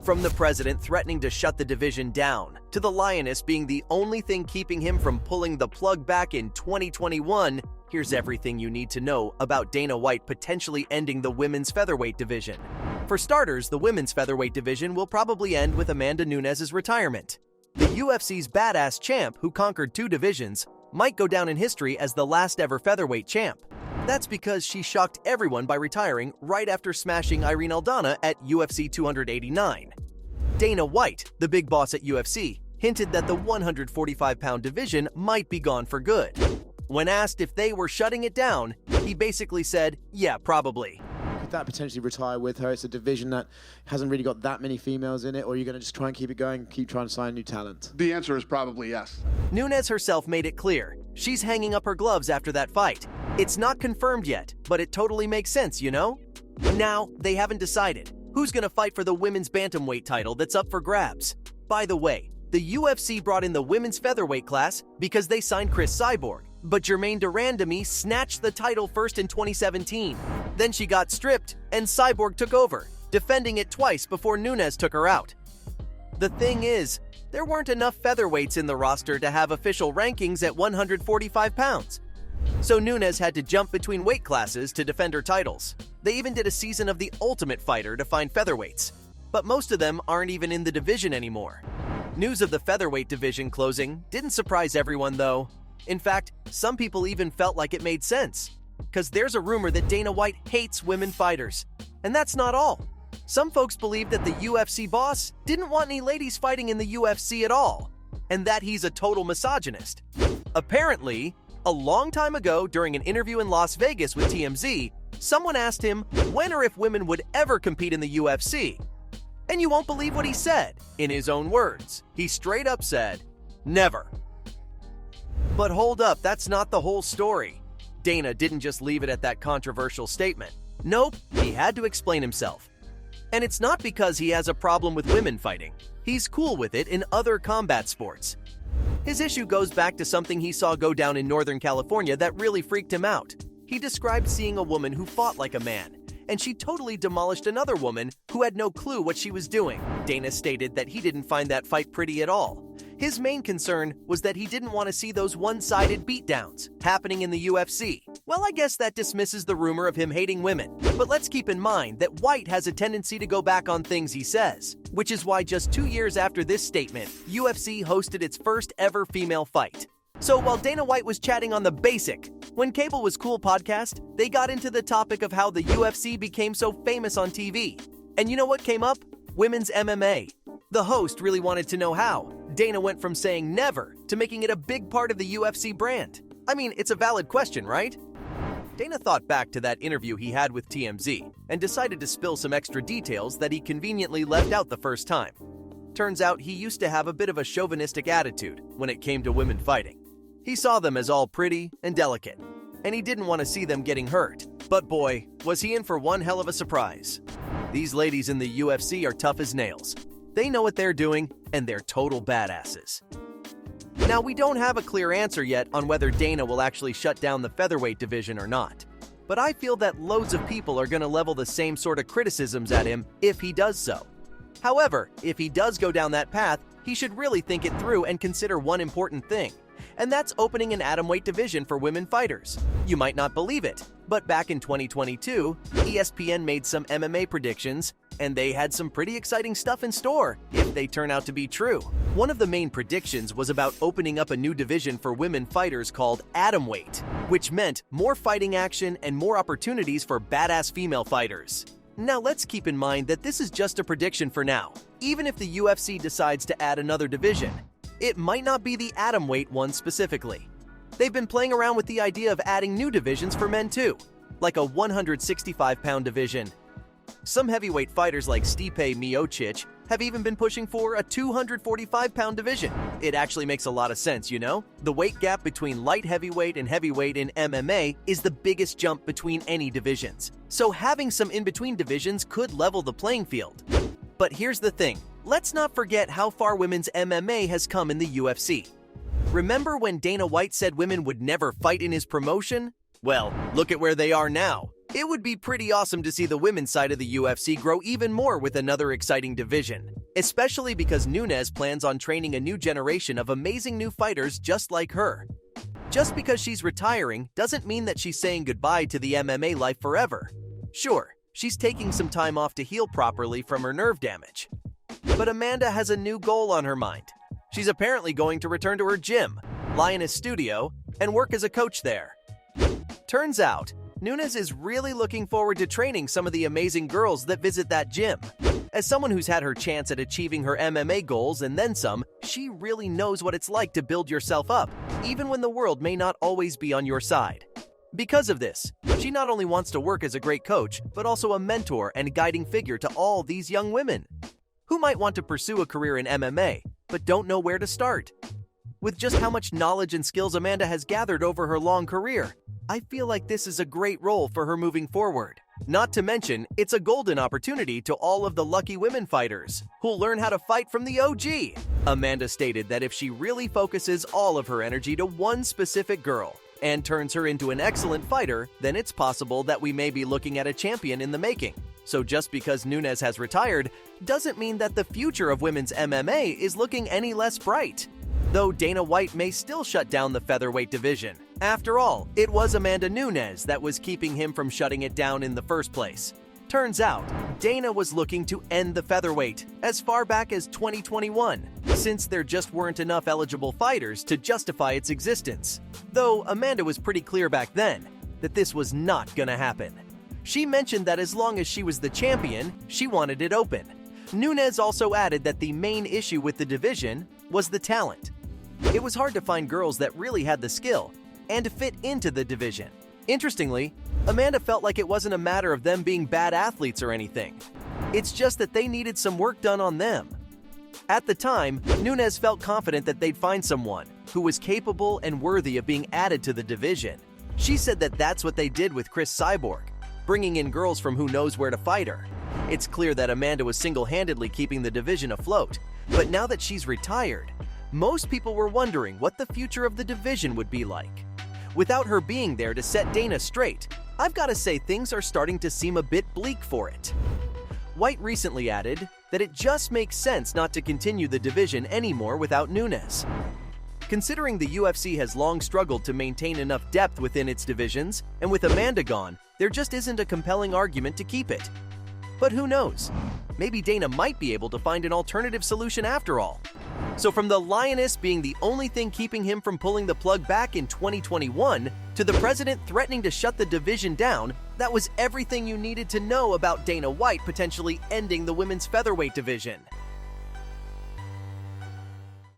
From the president threatening to shut the division down, to the lioness being the only thing keeping him from pulling the plug back in 2021, here's everything you need to know about Dana White potentially ending the women's featherweight division. For starters, the women's featherweight division will probably end with Amanda Nunes' retirement. The UFC's badass champ, who conquered 2 divisions, might go down in history as the last ever featherweight champ. That's because she shocked everyone by retiring right after smashing Irene Aldana at UFC 289. Dana White, the big boss at UFC, hinted that the 145-pound division might be gone for good. When asked if they were shutting it down, he basically said, yeah, probably. Could that potentially retire with her? It's a division that hasn't really got that many females in it, or are you going to just try and keep it going, keep trying to sign new talent? The answer is probably yes. Nunes herself made it clear. She's hanging up her gloves after that fight. It's not confirmed yet, but it totally makes sense, you know? Now, they haven't decided who's going to fight for the women's bantamweight title that's up for grabs. By the way, the UFC brought in the women's featherweight class because they signed Chris Cyborg, but Germaine Durandamy snatched the title first in 2017. Then she got stripped, and Cyborg took over, defending it twice before Nunes took her out. The thing is, there weren't enough featherweights in the roster to have official rankings at 145 pounds. So Nunes had to jump between weight classes to defend her titles. They even did a season of The Ultimate Fighter to find featherweights, but most of them aren't even in the division anymore. News of the featherweight division closing didn't surprise everyone though. In fact, some people even felt like it made sense, because there's a rumor that Dana White hates women fighters. And that's not all. Some folks believe that the UFC boss didn't want any ladies fighting in the UFC at all, and that he's a total misogynist. Apparently, a long time ago during an interview in Las Vegas with TMZ, someone asked him when or if women would ever compete in the UFC. And you won't believe what he said. In his own words, he straight up said, never. But hold up, that's not the whole story. Dana didn't just leave it at that controversial statement. Nope, he had to explain himself. And it's not because he has a problem with women fighting. He's cool with it in other combat sports. His issue goes back to something he saw go down in Northern California that really freaked him out. He described seeing a woman who fought like a man, and she totally demolished another woman who had no clue what she was doing. Dana stated that he didn't find that fight pretty at all. His main concern was that he didn't want to see those one-sided beatdowns happening in the UFC. Well, I guess that dismisses the rumor of him hating women. But let's keep in mind that White has a tendency to go back on things he says, which is why just 2 years after this statement, UFC hosted its first ever female fight. So while Dana White was chatting on the Basic, When Cable Was Cool podcast, they got into the topic of how the UFC became so famous on TV. And you know what came up? Women's MMA. The host really wanted to know how Dana went from saying never to making it a big part of the UFC brand. I mean, it's a valid question, right? Dana thought back to that interview he had with TMZ and decided to spill some extra details that he conveniently left out the first time. Turns out he used to have a bit of a chauvinistic attitude when it came to women fighting. He saw them as all pretty and delicate, and he didn't want to see them getting hurt. But boy, was he in for one hell of a surprise. These ladies in the UFC are tough as nails. They know what they're doing, and they're total badasses. Now, we don't have a clear answer yet on whether Dana will actually shut down the featherweight division or not. But I feel that loads of people are going to level the same sort of criticisms at him if he does so. However, if he does go down that path, he should really think it through and consider one important thing. And that's opening an atomweight division for women fighters. You might not believe it, but back in 2022, ESPN made some MMA predictions, and they had some pretty exciting stuff in store if they turn out to be true. One of the main predictions was about opening up a new division for women fighters called atomweight, which meant more fighting action and more opportunities for badass female fighters. Now let's keep in mind that this is just a prediction for now. Even if the UFC decides to add another division, it might not be the atomweight one specifically. They've been playing around with the idea of adding new divisions for men too, like a 165-pound division. Some heavyweight fighters like Stipe Miocic have even been pushing for a 245-pound division. It actually makes a lot of sense, you know? The weight gap between light heavyweight and heavyweight in MMA is the biggest jump between any divisions. So having some in-between divisions could level the playing field. But here's the thing. Let's not forget how far women's MMA has come in the UFC. Remember when Dana White said women would never fight in his promotion? Well, look at where they are now. It would be pretty awesome to see the women's side of the UFC grow even more with another exciting division, especially because Nunes plans on training a new generation of amazing new fighters just like her. Just because she's retiring doesn't mean that she's saying goodbye to the MMA life forever. Sure, she's taking some time off to heal properly from her nerve damage. But Amanda has a new goal on her mind. She's apparently going to return to her gym, Lioness Studio, and work as a coach there. Turns out, Nunes is really looking forward to training some of the amazing girls that visit that gym. As someone who's had her chance at achieving her MMA goals and then some, she really knows what it's like to build yourself up, even when the world may not always be on your side. Because of this, she not only wants to work as a great coach, but also a mentor and guiding figure to all these young women who might want to pursue a career in MMA, but don't know where to start. With just how much knowledge and skills Amanda has gathered over her long career, I feel like this is a great role for her moving forward. Not to mention, it's a golden opportunity to all of the lucky women fighters who'll learn how to fight from the OG. Amanda stated that if she really focuses all of her energy to one specific girl and turns her into an excellent fighter, then it's possible that we may be looking at a champion in the making. So just because Nunes has retired doesn't mean that the future of women's MMA is looking any less bright. Though Dana White may still shut down the featherweight division. After all, it was Amanda Nunes that was keeping him from shutting it down in the first place. Turns out, Dana was looking to end the featherweight as far back as 2021, since there just weren't enough eligible fighters to justify its existence. Though Amanda was pretty clear back then that this was not gonna happen. She mentioned that as long as she was the champion, she wanted it open. Nunes also added that the main issue with the division was the talent. It was hard to find girls that really had the skill and fit into the division. Interestingly, Amanda felt like it wasn't a matter of them being bad athletes or anything. It's just that they needed some work done on them. At the time, Nunes felt confident that they'd find someone who was capable and worthy of being added to the division. She said that that's what they did with Chris Cyborg, bringing in girls from who knows where to fight her. It's clear that Amanda was single-handedly keeping the division afloat, but now that she's retired, most people were wondering what the future of the division would be like. Without her being there to set Dana straight, I've got to say things are starting to seem a bit bleak for it. White recently added that it just makes sense not to continue the division anymore without Nunes. Considering the UFC has long struggled to maintain enough depth within its divisions, and with Amanda gone, there just isn't a compelling argument to keep it. But who knows? Maybe Dana might be able to find an alternative solution after all. So from the Lioness being the only thing keeping him from pulling the plug back in 2021, to the president threatening to shut the division down, that was everything you needed to know about Dana White potentially ending the women's featherweight division.